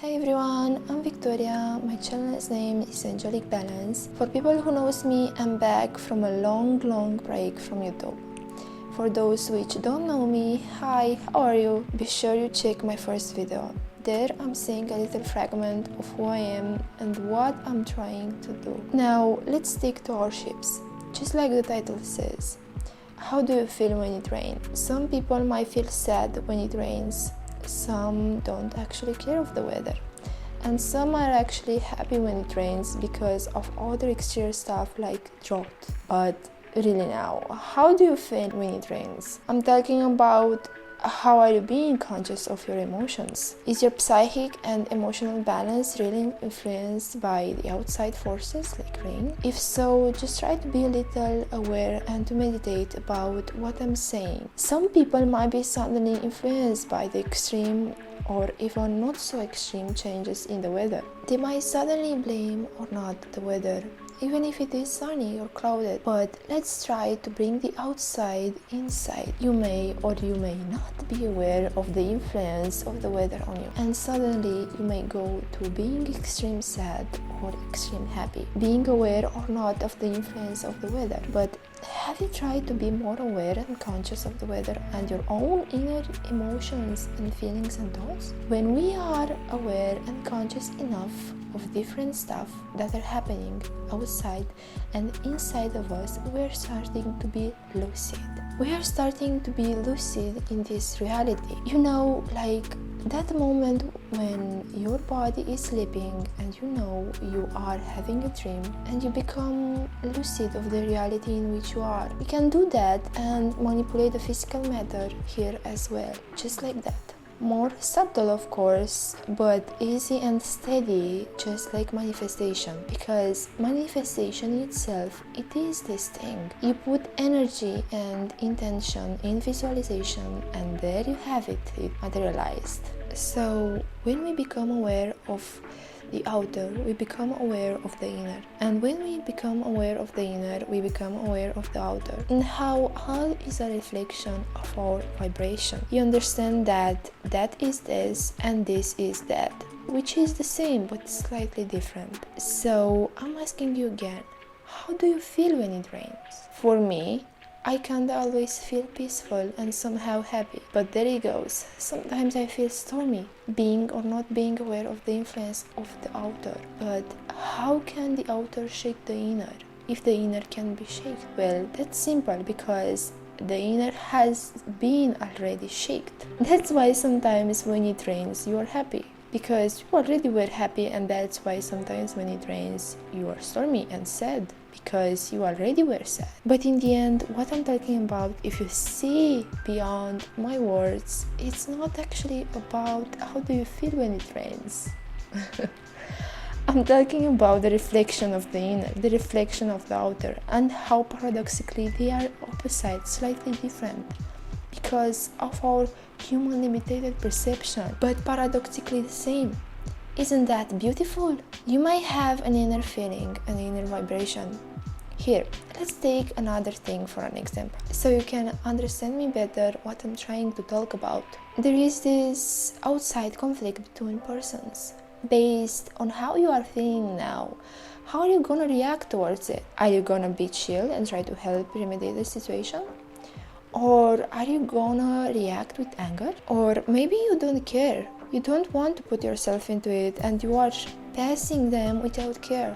Hey everyone, I'm Victoria. My channel's name is Angelic Balance. For people who knows me, I'm back from a long break from YouTube. For those which don't know me, hi, how are you? Be sure you check my first video. There I'm seeing a little fragment of who I am and what I'm trying to do. Now let's stick to our ships. Just like the title says. How do you feel when it rains? Some people might feel sad when it rains. Some don't actually care of the weather, and some are actually happy when it rains because of other exterior stuff like drought. But really now, how do you feel when it rains? I'm talking about how are you being conscious of your emotions? Is your psychic and emotional balance really influenced by the outside forces like rain? If so, just try to be a little aware and to meditate about what I'm saying. Some people might be suddenly influenced by the extreme or even not so extreme changes in the weather. They might suddenly blame or not the weather, even if it is sunny or clouded. But let's try to bring the outside inside. You may or you may not be aware of the influence of the weather on you, and suddenly you may go to being extreme sad or extreme happy, being aware or not of the influence of the weather. But have you tried to be more aware and conscious of the weather and your own inner emotions and feelings and thoughts? When we are aware and conscious enough of different stuff that are happening outside and inside of us, we are starting to be lucid. We are starting to be lucid in this reality. You know, like that moment when your body is sleeping and you know you are having a dream and you become lucid of the reality in which you are. We can do that and manipulate the physical matter here as well, just like that. More subtle, of course, but easy and steady, just like manifestation. Because manifestation itself, it is this thing. You put energy and intention in visualization, and there you have it materialized. So when we become aware of the outer, we become aware of the inner. And when we become aware of the inner, we become aware of the outer. And how all is a reflection of our vibration. You understand that that is this and this is that, which is the same but slightly different. So I'm asking you again, how do you feel when it rains? For me, I can't always feel peaceful and somehow happy, but there it goes. Sometimes I feel stormy, being or not being aware of the influence of the outer. But how can the outer shake the inner, if the inner can be shaken? Well, that's simple, because the inner has been already shaken. That's why sometimes when it rains, you are happy, because you already were happy, and that's why sometimes when it rains, you are stormy and sad, because you already were sad. But in the end, what I'm talking about, if you see beyond my words, it's not actually about how do you feel when it rains. I'm talking about the reflection of the inner, the reflection of the outer, and how paradoxically they are opposite, slightly different, because of our human limited perception, but paradoxically the same. Isn't that beautiful? You might have an inner feeling, an inner vibration. Here, let's take another thing for an example, so you can understand me better what I'm trying to talk about. There is this outside conflict between persons. Based on how you are feeling now, how are you gonna react towards it? Are you gonna be chill and try to help remedy the situation? Or are you gonna react with anger? Or maybe you don't care. You don't want to put yourself into it and you are passing them without care.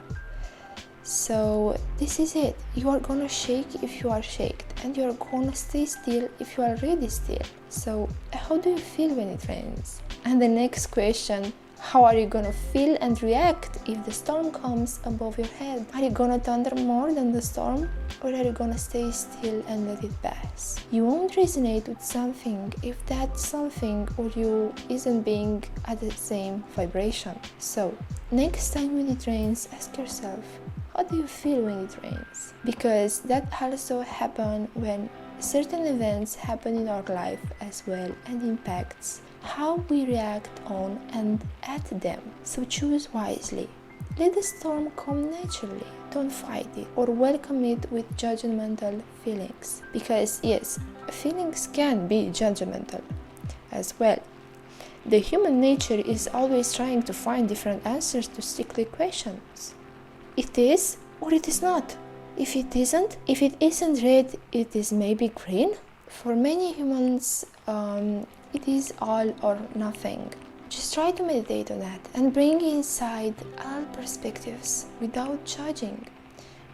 So this is it. You are gonna shake if you are shaken, and you are gonna stay still if you are really still. So how do you feel when it rains? And the next question, how are you gonna feel and react if the storm comes above your head? Are you gonna thunder more than the storm? Or are you gonna stay still and let it pass? You won't resonate with something if that something or you isn't being at the same vibration. So next time when it rains, ask yourself, how do you feel when it rains? Because that also happens when certain events happen in our life as well, and impacts how we react on and at them. So choose wisely. Let the storm come naturally. Don't fight it or welcome it with judgmental feelings. Because yes, feelings can be judgmental as well. The human nature is always trying to find different answers to sticky questions. It is or it is not. If it isn't red, it is maybe green. For many humans, it is all or nothing. Just try to meditate on that and bring inside all perspectives without judging,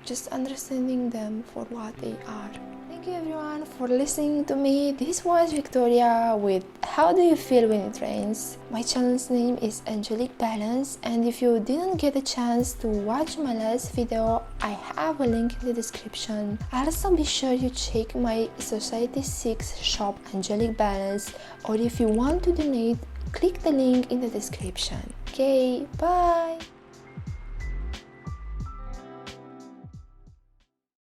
just understanding them for what they are. Thank you everyone for listening to me. This was Victoria with How Do You Feel When It Rains? My channel's name is Angelic Balance, and if you didn't get a chance to watch my last video, I have a link in the description. Also be sure you check my Society 6 shop Angelic Balance, or if you want to donate, click the link in the description. Okay, bye!